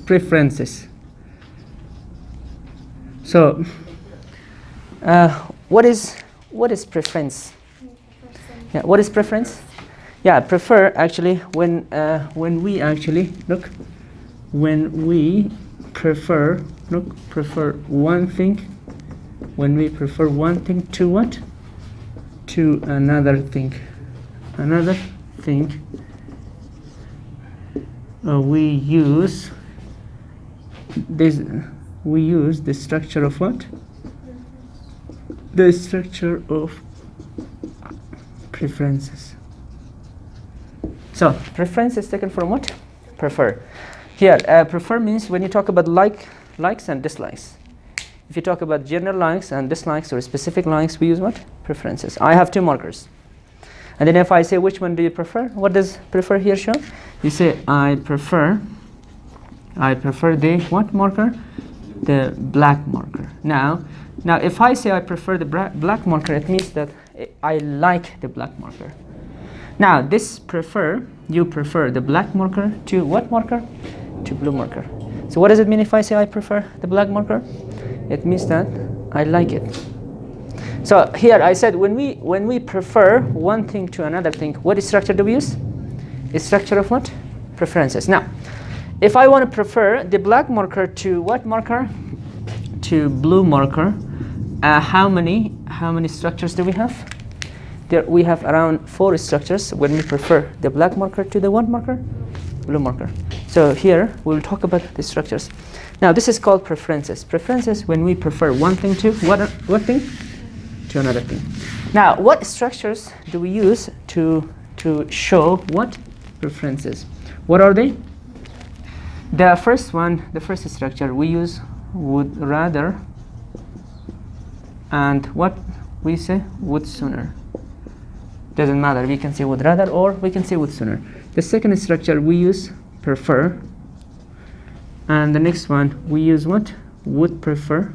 preferences. So what is preference? Yeah, what is preference? Yeah, prefer actually when we actually look, when we prefer one thing, when we prefer one thing to what? To another thing. We use this. We use the structure of what? The structure of preferences. So preference is taken from what? Prefer. Here, prefer means when you talk about likes and dislikes. If you talk about general likes and dislikes or specific likes, we use what? Preferences. I have 2 markers. And then if I say which one do you prefer, what does prefer here show? You say I prefer the what marker? The black marker. Now if I say I prefer the black marker, it means that I like the black marker. Now this prefer, you prefer the black marker to what marker? To blue marker. So what does it mean if I say I prefer the black marker? It means that I like it. So here I said when we prefer one thing to another thing, what structure do we use? A structure of what? Preferences. Now if I want to prefer the black marker to what marker? To blue marker. How many structures do we have? There we have around 4 structures when we prefer the black marker to the what marker? Blue marker. So here we'll talk about the structures. Now this is called preferences. Preferences when we prefer one thing to what thing? To another thing. Now what structures do we use to show what? Preferences. What are they? The first structure we use would rather, and what we say? Would sooner. Doesn't matter, we can say would rather or we can say would sooner. The second structure we use prefer, and the next one we use what? Would prefer.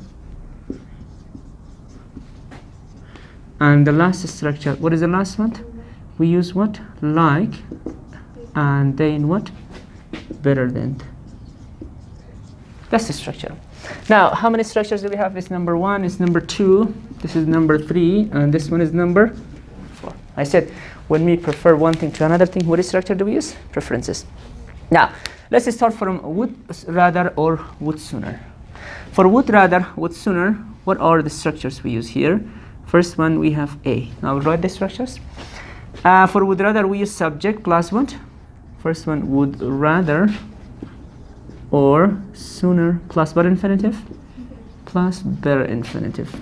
And the last structure, what is the last one? We use what? Like, and then what? Better than. That's the structure. Now how many structures do we have? It's number 1, it's number 2, this is number 3, and this one is number 4. I said when we prefer one thing to another thing, what structure do we use? Preferences. Now let's start from would rather or would sooner. For would rather, would sooner, what are the structures we use here? First one we have A. Now I'll write the structures. For would rather we use subject plus what? First one would rather or sooner plus what infinitive? Plus better infinitive.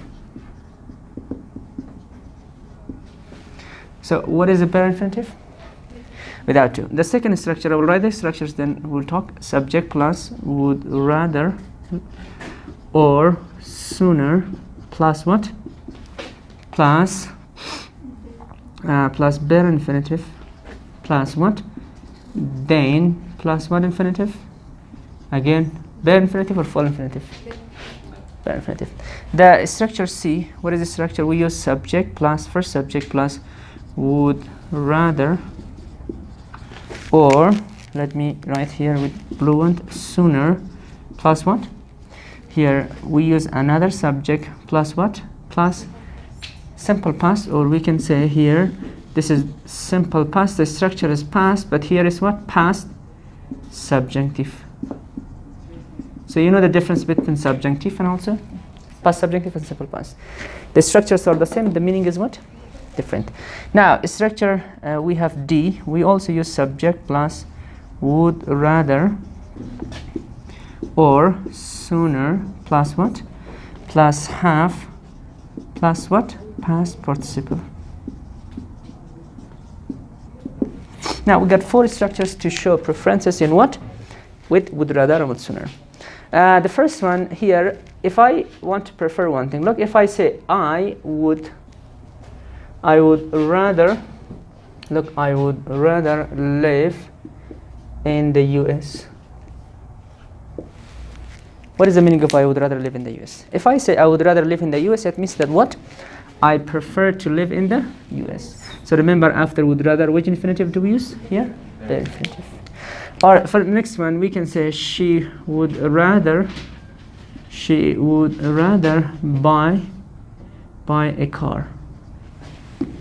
So what is a better infinitive? Without 2. The second structure, I will write the structures, then we'll talk subject plus would rather or sooner plus what? Plus better infinitive plus what? Then plus what infinitive? Again, better infinitive or full infinitive? Better infinitive. The structure C, what is the structure? We use subject plus first subject plus would rather, or let me write here with blue one, sooner plus what? Here we use another subject plus what? Plus simple past, or we can say here this is simple past, the structure is past, but here is what? Past subjunctive. So you know the difference between subjunctive and also past subjunctive and simple past. The structures are the same, the meaning is what? Different. Now structure we have D, we also use subject plus would rather or sooner plus what? Plus have plus what? Past participle. Now we got 4 structures to show preferences in what? With would rather and would sooner. The first one here, if I want to prefer one thing, look, if I say I would rather, look, I would rather live in the US. What is the meaning of I would rather live in the US? If I say I would rather live in the US, it means that what? I prefer to live in the US. So remember, after would rather, which infinitive do we use here? The infinitive. Or for the next one, we can say she would rather buy a car.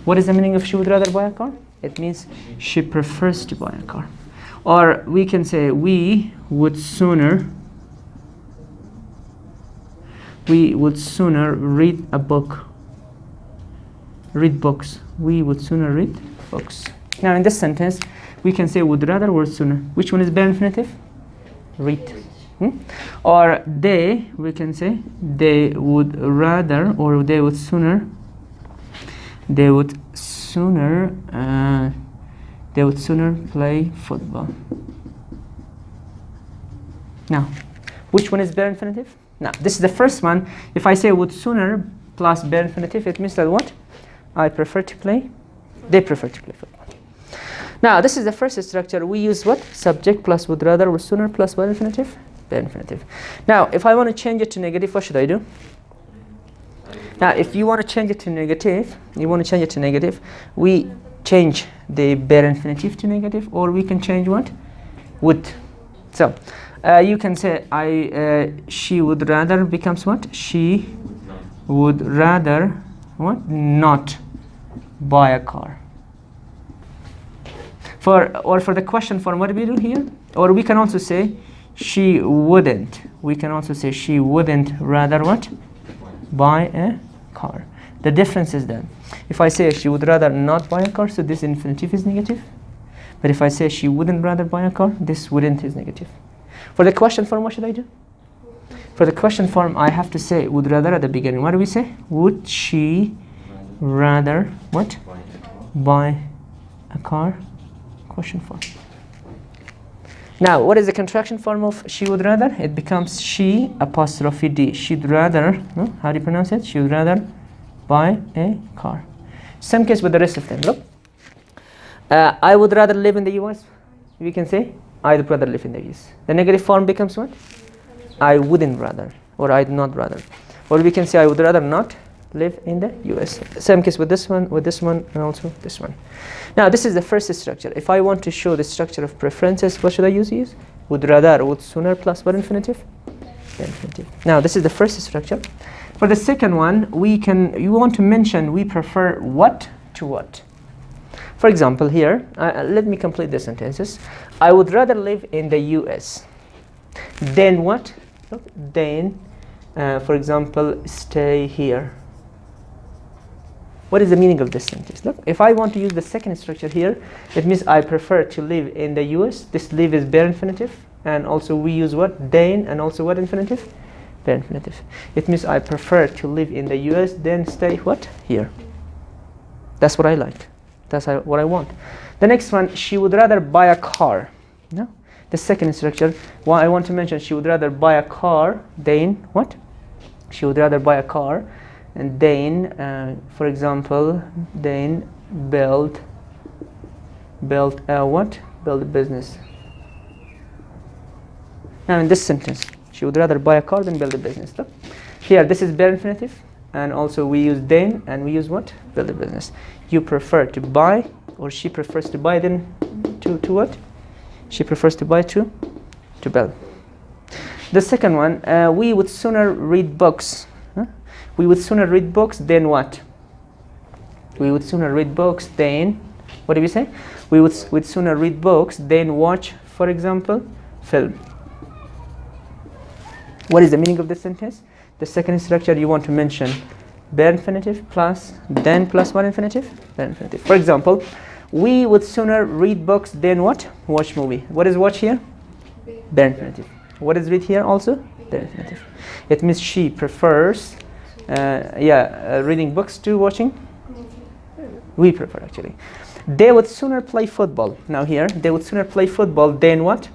What is the meaning of she would rather buy a car? It means she prefers to buy a car. Or we can say we would sooner read a book. Read books. We would sooner read books. Now in this sentence, we can say would rather or sooner. Which one is bare infinitive? Read. Or they, we can say they would rather or they would sooner play football. Now, which one is bare infinitive? Now, this is the first one. If I say would sooner plus bare infinitive, it means that what? I prefer to play, they prefer to play football. Now, this is the first structure. We use what? Subject plus would rather or sooner plus bare infinitive? Bare infinitive. Now, if I want to change it to negative, what should I do? Now, if you want to change it to negative, we change the bare infinitive to negative, or we can change what? Would. So, you can say she would rather becomes what? She would rather what? Not buy a car. For the question form, what do we do here? Or we can also say she wouldn't. We can also say she wouldn't rather what? Buy a car. The difference is that if I say she would rather not buy a car, so this infinitive is negative. But if I say she wouldn't rather buy a car, this wouldn't is negative. For the question form, what should I do? For the question form, I have to say would rather at the beginning. What do we say? Would she rather what? Buy a car? Question form. Now, what is the contraction form of she would rather? It becomes she apostrophe D. She'd rather, no? How do you pronounce it? She would rather buy a car. Same case with the rest of them. Look, I would rather live in the US. We can say I would rather live in the US. The negative form becomes what? I wouldn't rather, or I'd not rather. Or we can say I would rather not live in the US. Same case with this one, and also this one. Now, this is the first structure. If I want to show the structure of preferences, what should I use? Would rather, would sooner plus what infinitive? Infinitive. Now, this is the first structure. For the second one, you want to mention we prefer what to what. For example, here, let me complete the sentences. I would rather live in the US. Then what? Then, for example, stay here. What is the meaning of this sentence? Look, if I want to use the second structure here, it means I prefer to live in the US. This live is bare infinitive. And also we use what? Then, and also what infinitive? Bare infinitive. It means I prefer to live in the US, then stay what? Here. That's what I like. That's what I want. The next one, she would rather buy a car. No? The second structure, well, I want to mention she would rather buy a car, then what? She would rather buy a car, and then, for example, then build a what? Build a business. Now in this sentence, she would rather buy a car than build a business. Look. Here, this is bare infinitive, and also we use then, and we use what? Build a business. You prefer to buy, or she prefers to buy than to what? She prefers to buy to build. The second one, we would sooner read books. We would sooner read books than what? We would sooner read books than, what do we say? We would sooner read books than watch, for example, film. What is the meaning of this sentence? The second structure you want to mention bare infinitive plus then plus what infinitive? Bare infinitive. For example, we would sooner read books than what? Watch movie. What is watch here? Bare infinitive. What is read here also? Bare infinitive. It means she prefers reading books to watching. We prefer actually. They would sooner play football. Now here, they would sooner play football than what?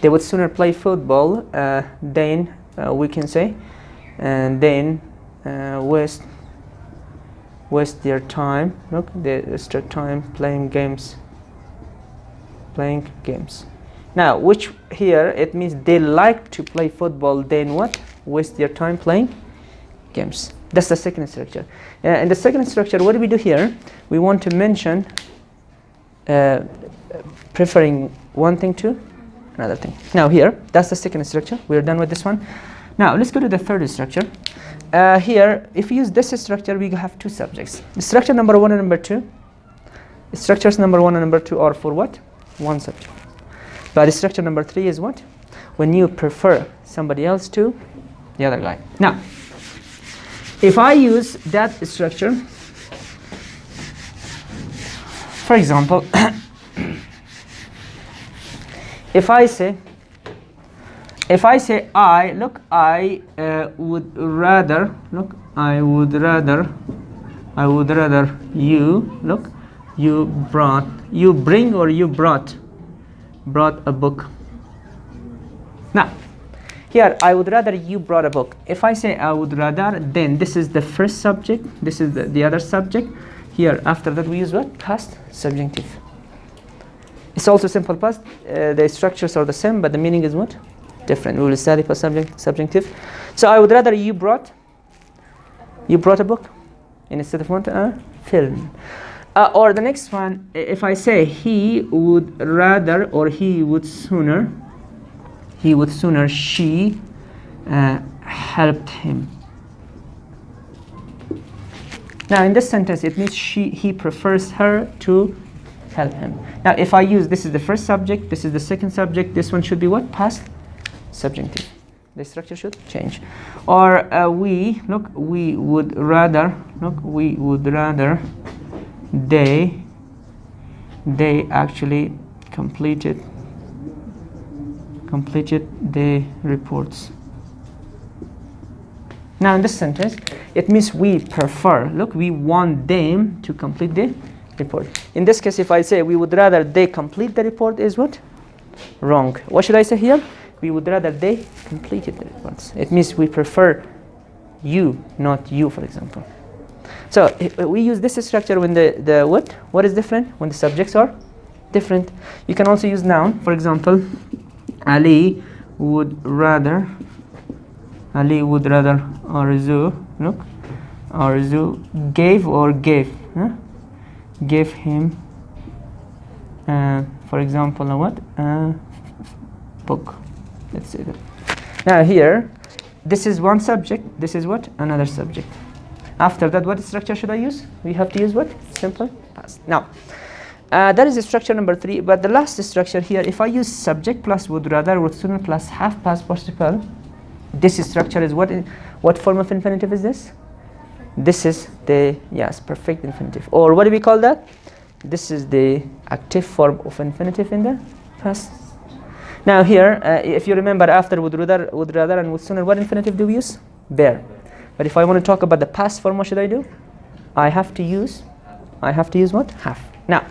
They would sooner play football than we can say, and then waste their time. Look, they waste their time playing games. Now, which here it means they like to play football. Then what? Waste their time playing games. That's the second structure. In the second structure, what do we do here? We want to mention preferring one thing to another thing. Now here, that's the second structure. We're done with this one. Now let's go to the third structure. Here, if we use this structure, we have two subjects. Structure number 1 and number 2. Structures number 1 and number 2 are for what? One subject. But structure number 3 is what? When you prefer somebody else to the other guy. Now, if I use that structure, for example, if I say I would rather you brought a book. Now here, I would rather you brought a book. If I say I would rather, then this is the first subject, this is the other subject. Here, after that, we use what? Past subjunctive. It's also simple past. The structures are the same, but the meaning is what? Different. We will study past subjunctive. So I would rather you brought a book instead of what? A film. Or the next one, if I say he would rather or he would sooner she helped him. Now in this sentence, it means he prefers her to help him. Now if I use, this is the first subject, this is the second subject, this one should be what? Past subjunctive. The structure should change. Or we would rather they actually completed the reports. Now in this sentence, it means we prefer. Look, we want them to complete the report. In this case, if I say we would rather they complete the report, is what? Wrong. What should I say here? We would rather they completed the reports. It means we prefer you, not you, for example. So we use this structure when the what is different? When the subjects are different. You can also use noun. For example, Ali would rather Arzu, look, Arzu gave him, for example, a what? A book. Let's say that. Now here, this is one subject, this is what? Another subject. After that, what structure should I use? We have to use what? Simple past. Now, that is structure number 3. But the last structure here, if I use subject plus would rather, would sooner plus half past participle, this structure is what? What form of infinitive is this? This is the, yes, perfect infinitive. Or what do we call that? This is the active form of infinitive in the past. Now here, if you remember, after would rather and would sooner, what infinitive do we use? Were. But if I want to talk about the past form, what should I do? I have to use what? Have. Now,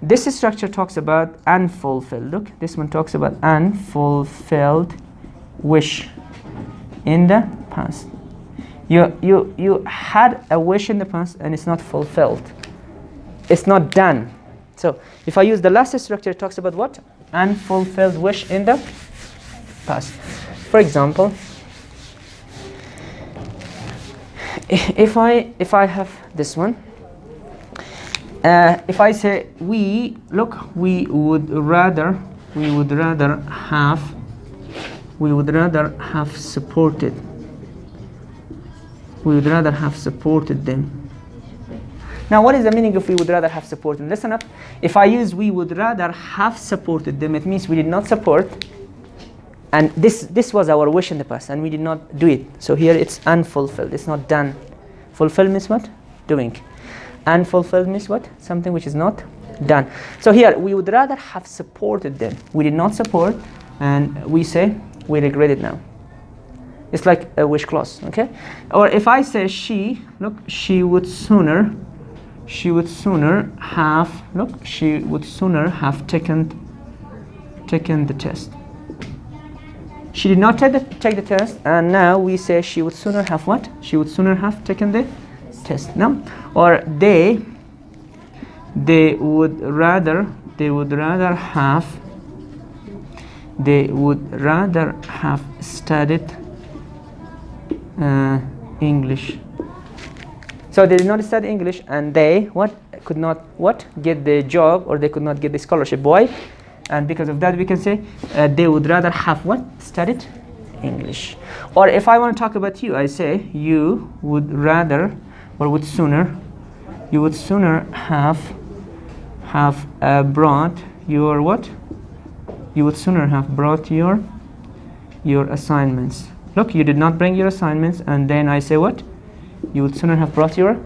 this structure talks about unfulfilled. Look, this one talks about unfulfilled wish in the past. You had a wish in the past and it's not fulfilled. It's not done. So if I use the last structure, it talks about what? Unfulfilled wish in the past. For example, if I have this one, if I say we would rather have supported. We would rather have supported them. Now, what is the meaning of we would rather have supported them? Listen up. If I use we would rather have supported them, it means we did not support. And this was our wish in the past, and we did not do it. So here it's unfulfilled. It's not done. Fulfill means what? Doing. Unfulfilled means what? Something which is not done. So here we would rather have supported them. We did not support, and we say we regret it now. It's like a wish clause, okay? Or if I say she would sooner have taken the test. She did not take the test, and now we say she would sooner have what? She would sooner have taken the test. No? Or they would rather have studied English. So they did not study English, and they could not what get the job, or they could not get the scholarship. Why? And because of that we can say they would rather have what? Studied English. Or if I want to talk about you, I say you would rather, or would sooner, you would sooner have brought your what? You would sooner have brought your assignments. Look, you did not bring your assignments, and then I say what? You would sooner have brought your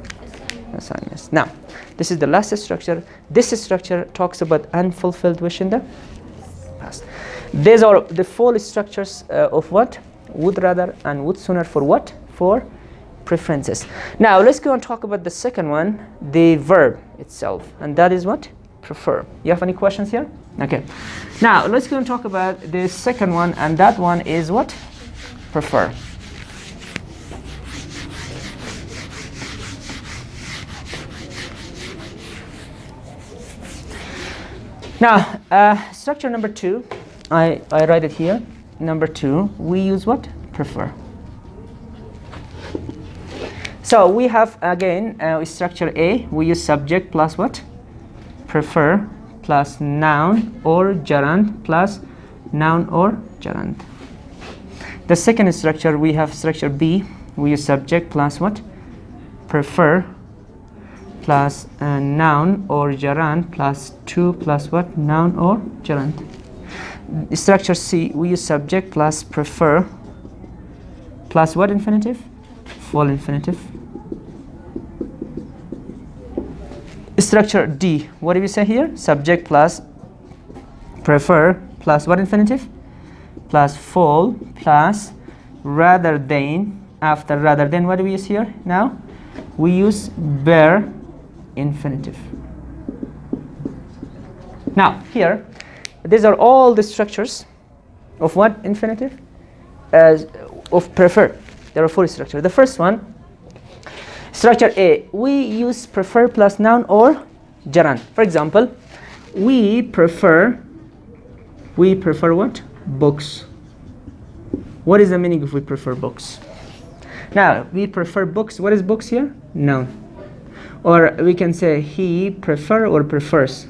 assignments. Now, this is the last structure. This structure talks about unfulfilled wish in the past. These are the four structures of what? Would rather and would sooner for what? For preferences. Now, let's go and talk about the second one, the verb itself, and that is what? Prefer. You have any questions here? Okay. Now, let's go and talk about the second one, and that one is what? Prefer. Now, structure number 2, I write it here. Number 2, we use what? Prefer. So we have again structure A. We use subject plus what? Prefer plus noun or gerund plus noun or gerund. The second structure, we have structure B. We use subject plus what? Prefer plus noun or gerund plus to plus what? Noun or gerund. Structure C, we use subject plus prefer plus what infinitive? Full infinitive. Structure D, what do we say here? Subject plus prefer plus what infinitive? Plus full plus rather than. After rather than, what do we use here now? We use bare infinitive. Now here, these are all the structures of what infinitive? Of prefer. There are 4 structures. The first one, structure A, we use prefer plus noun or gerund. For example, we prefer what? Books. What is the meaning of we prefer books? Now, we prefer books. What is books here? Noun. Or we can say he prefer or prefers.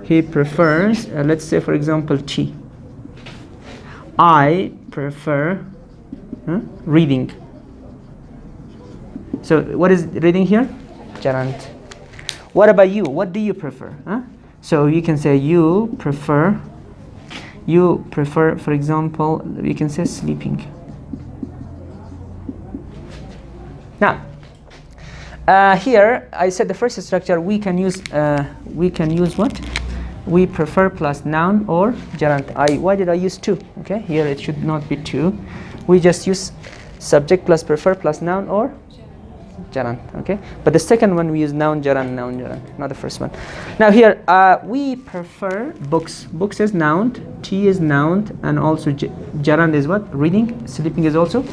He prefers, let's say for example, tea. I prefer reading. So what is reading here? Gerund. What about you? What do you prefer? So you can say you prefer, for example, we can say sleeping. Now, here I said the first structure we can use what? We prefer plus noun or gerund. Why did I use 2? Okay, here it should not be 2. We just use subject plus prefer plus noun or gerund. Okay, but the second one we use noun gerund, not the first one. Now here we prefer books. Books is noun, tea is noun, and also gerund is what? Reading. Sleeping is also.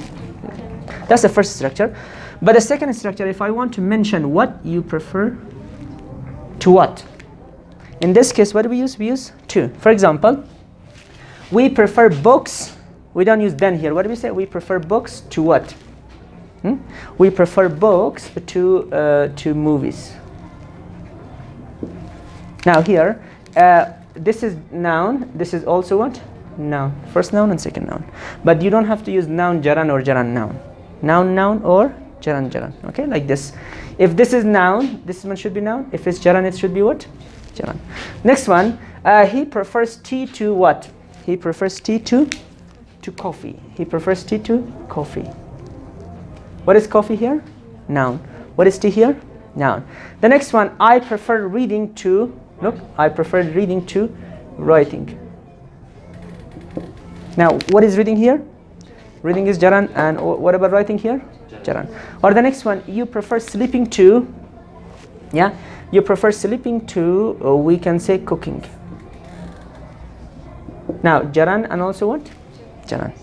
That's the first structure. But the second structure, if I want to mention what you prefer to what, in this case, what do we use? We use to. For example, we prefer books. We don't use then here. What do we say? We prefer books to what? We prefer books to movies. Now here, this is noun. This is also what? Noun. First noun and second noun. But you don't have to use noun gerund or gerund noun. Noun or gerund. Okay, like this. If this is noun, this one should be noun. If it's gerund, it should be what? Gerund. Next one, he prefers tea to what? He prefers tea to coffee. He prefers tea to coffee. What is coffee here? Noun. What is tea here? Noun. The next one, I prefer reading to, look, I prefer reading to writing. Now, what is reading here? Reading is gerund, and what about writing here? Gerund. Or the next one, you prefer sleeping to, yeah? You prefer sleeping to, we can say cooking. Now, gerund and also what? Gerund.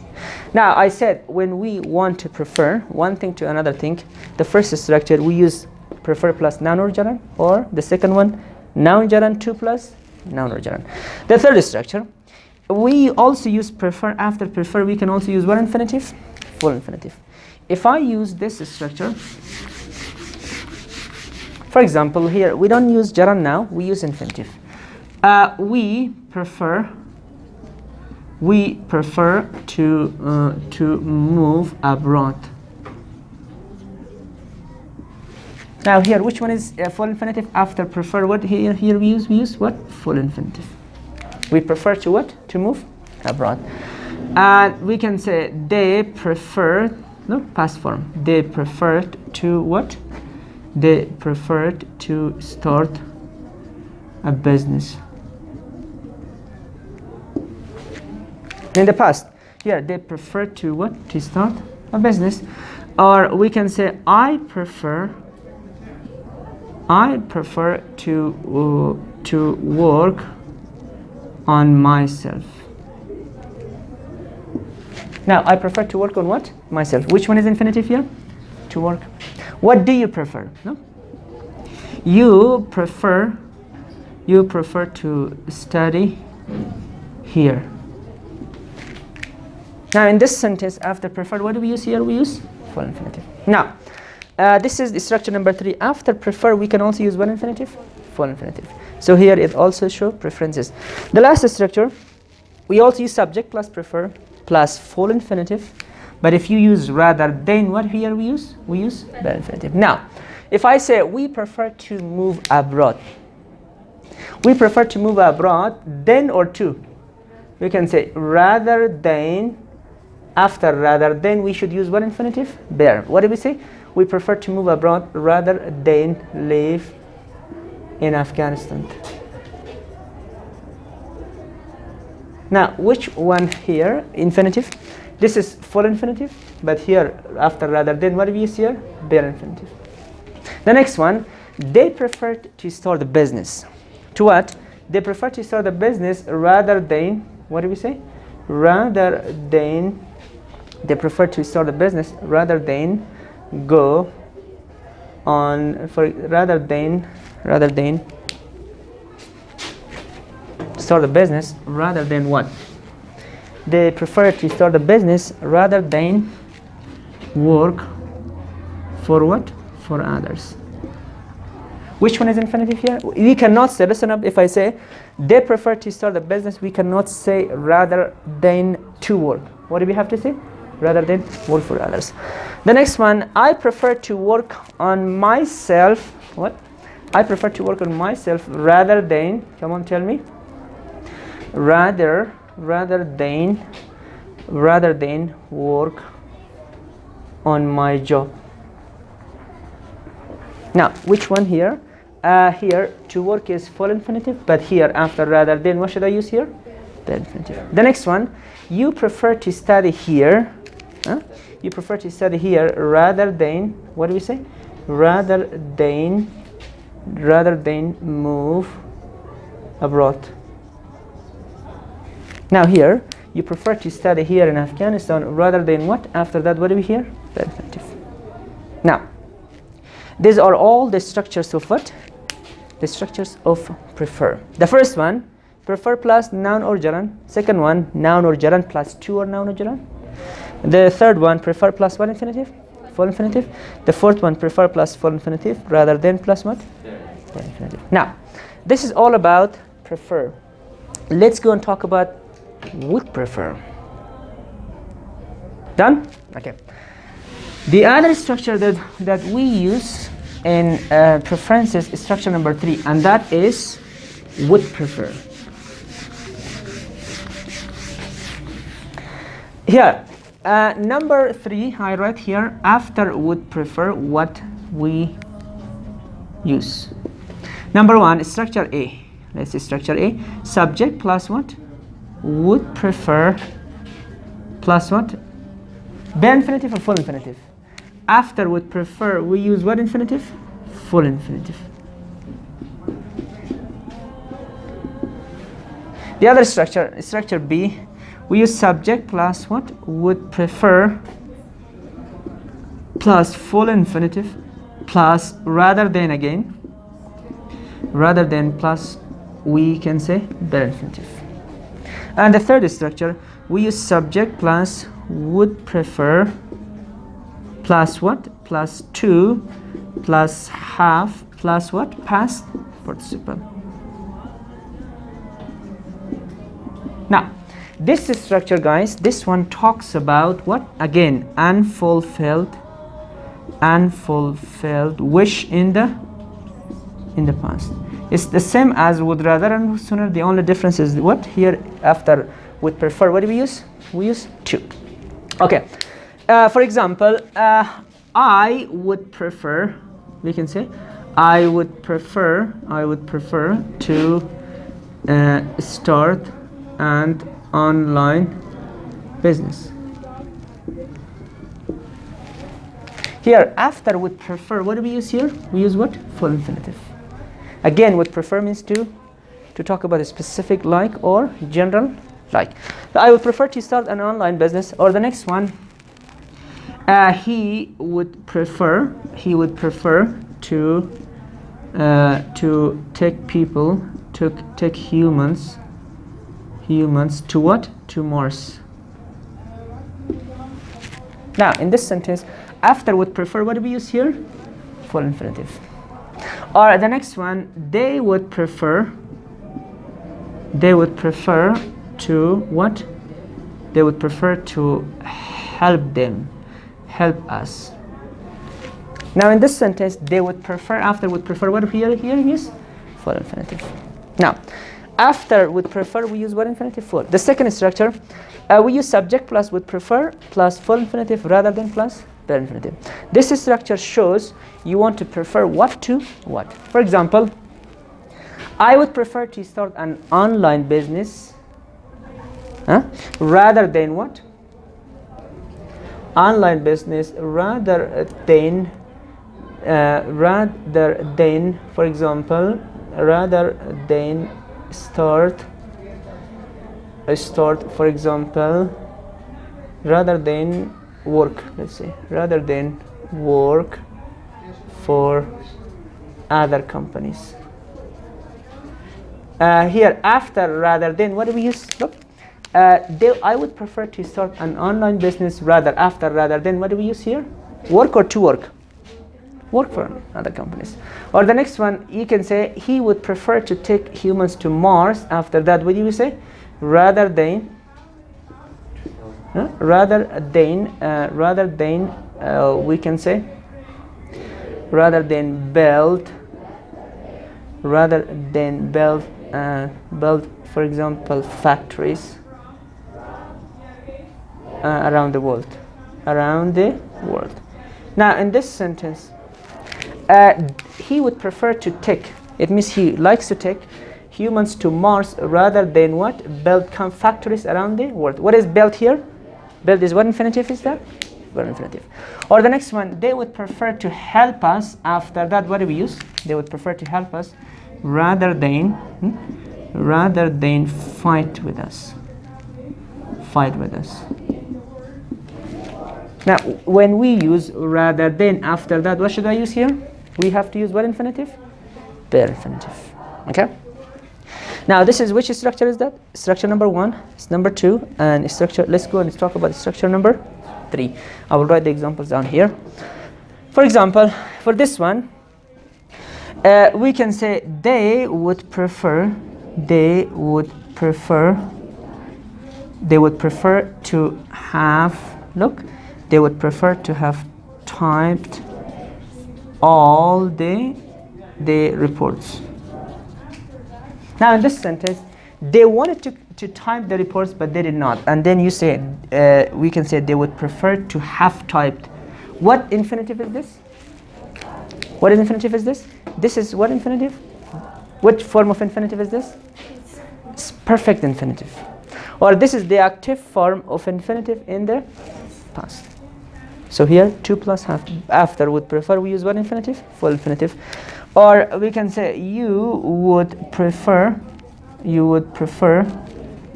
Now, I said when we want to prefer one thing to another thing, the first structure we use prefer plus noun or gerund, or the second one, noun gerund 2 plus noun or gerund. The third structure, we also use prefer. After prefer, we can also use what infinitive? Full infinitive. If I use this structure, For example, here we don't use gerund now, we use infinitive. We prefer to move abroad. Now here, which one is full infinitive after prefer? What here we use what? Full infinitive. We prefer to what? To move abroad. And we can say they prefer, no, past form. They preferred to what? They preferred to start a business. In the past, here they prefer to what? To start a business. Or we can say I prefer to work on myself. Now, I prefer to work on what? Myself. Which one is infinitive here? To work. What do you prefer? No? You prefer to study here. Now, in this sentence, after prefer, what do we use here? We use full infinitive. Now, this is the structure number 3. After prefer, we can also use one infinitive, full infinitive. So here it also shows preferences. The last structure, we also use subject plus prefer plus full infinitive. But if you use rather than, what here we use? We use the infinitive. Now, if I say we prefer to move abroad, we prefer to move abroad, then or to, we can say rather than. After rather than, we should use what infinitive? There. What do we say? We prefer to move abroad rather than live in Afghanistan. Now, which one here? Infinitive. This is full infinitive, but here after rather than, what do we use here? Bare infinitive. The next one, they preferred to start the business. To what? They prefer to start the business rather than, what do we say? Rather than, they prefer to start the business rather than go on, rather than start the business rather than what? They prefer to start the business rather than work for what? For others. Which one is infinitive here? We cannot say, listen up, if I say they prefer to start the business, we cannot say rather than to work. What do we have to say? Rather than work for others. The next one, I prefer to work on myself. What? I prefer to work on myself rather than, come on, tell me. Rather than work on my job. Now, which one here? Here, to work is full infinitive, but here, after rather than, what should I use here? The infinitive. The next one, you prefer to study here. You prefer to study here rather than, what do we say? Rather than move abroad. Now here, you prefer to study here in Afghanistan rather than what? After that, what do we hear? The infinitive. Now, these are all the structures of what? The structures of prefer. The first one, prefer plus noun or gerund. Second one, noun or gerund plus to or noun or gerund. The third one, prefer plus what infinitive? Full infinitive. The fourth one, prefer plus full infinitive rather than plus what? The infinitive. Now, this is all about prefer. Let's go and talk about would prefer. Done? Okay. The other structure that we use in preferences is structure number 3, and that is would prefer. Here, number 3, I write here, after would prefer, what we use. Number 1, structure A. Let's see structure A. Subject plus what? Would prefer plus what? Bare infinitive or full infinitive? After would prefer, we use what infinitive? Full infinitive. The other structure, structure B, we use subject plus what? Would prefer plus full infinitive plus rather than again. Rather than plus, we can say bare infinitive. And the third structure, we use subject plus would prefer plus what? Plus to plus have plus what? Past participle. Now, this structure, guys, this one talks about what? Again, unfulfilled wish in the past. It's the same as would rather and sooner. The only difference is what? Here, after would prefer, what do we use? We use to. Okay. For example, I would prefer, we can say, I would prefer to start an online business. Here, after would prefer, what do we use here? We use what? Full infinitive. Again, would prefer means to talk about a specific like or general like. I would prefer to start an online business. Or the next one, he would prefer to take people, to take humans to what? To Mars. Now, in this sentence, after would prefer, what do we use here? Full infinitive. Or the next one, they would prefer to what? They would prefer to help us. Now, in this sentence, they would prefer, after would prefer, what here is full infinitive. Now, after would prefer, we use what infinitive? Full. The second structure, we use subject plus would prefer plus full infinitive rather than plus bare infinitive. This structure shows you want to prefer what to what. For example, I would prefer to start an online business rather than what? Online business rather than, for example, rather than start, for example, rather than work, let's say, rather than work for other companies. Here, after rather than, what do we use? Look, I would prefer to start an online business after rather than, what do we use here? Work or to work? Work for other companies. Or the next one, you can say he would prefer to take humans to Mars. After that, what do you say? Rather than we can say rather than build, for example, factories around the world. Now, in this sentence, he would prefer to take, it means he likes to take humans to Mars rather than what? Build factories around the world. What is build here? Build is what infinitive is that? Verb infinitive. Or the next one, they would prefer to help us. After that, what do we use? They would prefer to help us rather than fight with us. Now, when we use rather than after that, what should I use here? We have to use what infinitive? Bare infinitive. Okay? Now, this is, which structure is that? Structure number 1, it's number 2, and structure, let's go and talk about structure number 3. I will write the examples down here. For example, for this one, we can say they would prefer to have, look, they would prefer to have typed all the reports. Now in this sentence, they wanted to type the reports, but they did not. And then you say, we can say they would prefer to have typed. What infinitive is this? What infinitive is this? This is what infinitive? Which form of infinitive is this? It's perfect infinitive. Or this is the active form of infinitive in the past. So here, 2 plus half. After would prefer, we use what infinitive? Full infinitive. Or we can say you would prefer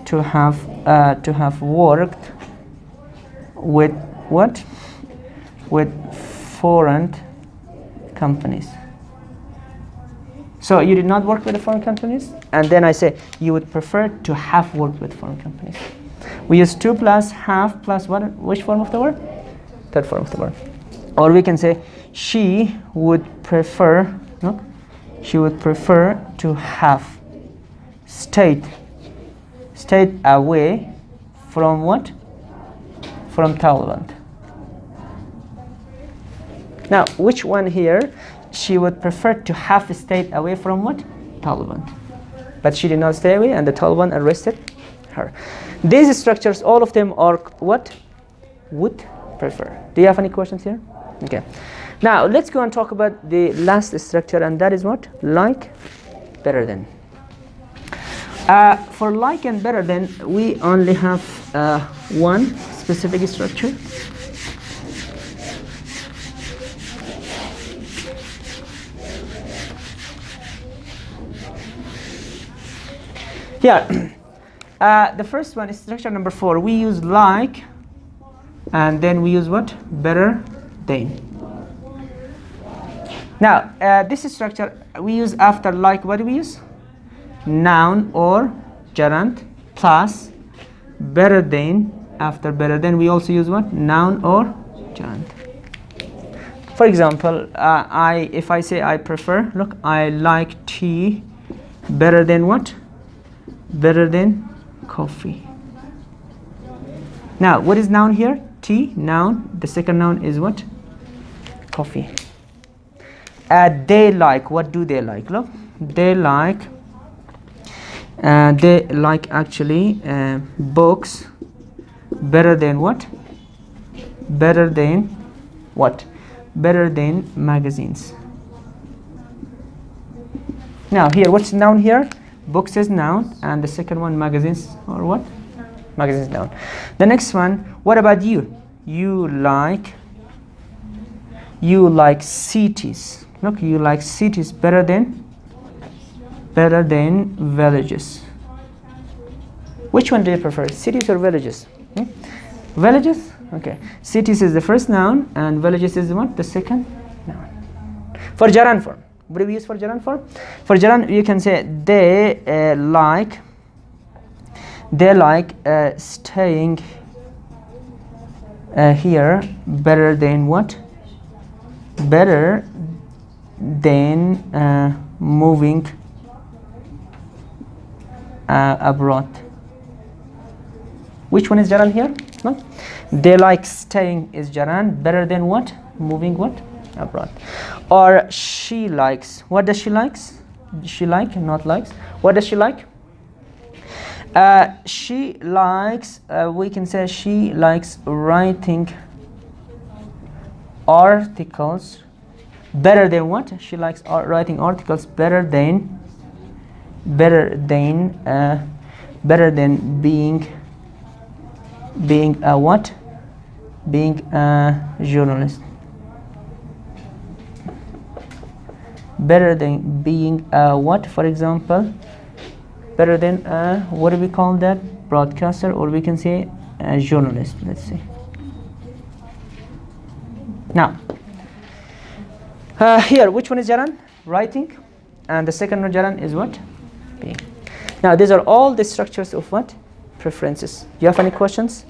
to have worked with what? With foreign companies. So you did not work with the foreign companies, and then I say you would prefer to have worked with foreign companies. We use 2 plus half plus what? Which form of the word? Third form of the word. Or we can say she would prefer She would prefer to have stayed away from what? From Thailand. Now, which one here? She would prefer to have stayed away from what? Taliban. But she did not stay away, and the Taliban arrested her. These structures, all of them are what? Would prefer. Do you have any questions here? Okay. Now, let's go and talk about the last structure, and that is what? Like, better than. For like and better than, we only have one specific structure. Here, the first one is structure number 4. We use like, and then we use what? Better than. Now, this structure we use after like. What do we use? Noun or gerund plus better than. After better than, we also use what? Noun or gerund. For example, if I say I prefer, look, I like tea better than what? Better than coffee. Now, what is noun here? Tea, noun. The second noun is what? Coffee. They like. What do they like? Look, they like. They like actually books better than what? Better than what? Better than magazines. Now here, what's noun here? Books is noun, and the second one, magazines, or what? Magazines noun. The next one, what about you? You like cities. Look, you like cities better than villages. Which one do you prefer, cities or villages? Villages? Okay. Cities is the first noun, and villages is what? The second noun. For gerund form, what do we use for gerund form? For gerund, you can say they like staying here better than what? Better than moving abroad. Which one is gerund here? No? They like staying is gerund, better than what? Moving what? Abroad. Or she likes. What does she likes? She like, not likes. What does she like? She likes, we can say she likes writing articles better than what? She likes writing articles better than being a what? Being a journalist. Better than being a what? For example, better than a, what do we call that? Broadcaster, or we can say a journalist. Let's see. Now, here, which one is gerund? Writing, and the second one gerund is what? Being. Now, these are all the structures of what? Preferences. Do you have any questions?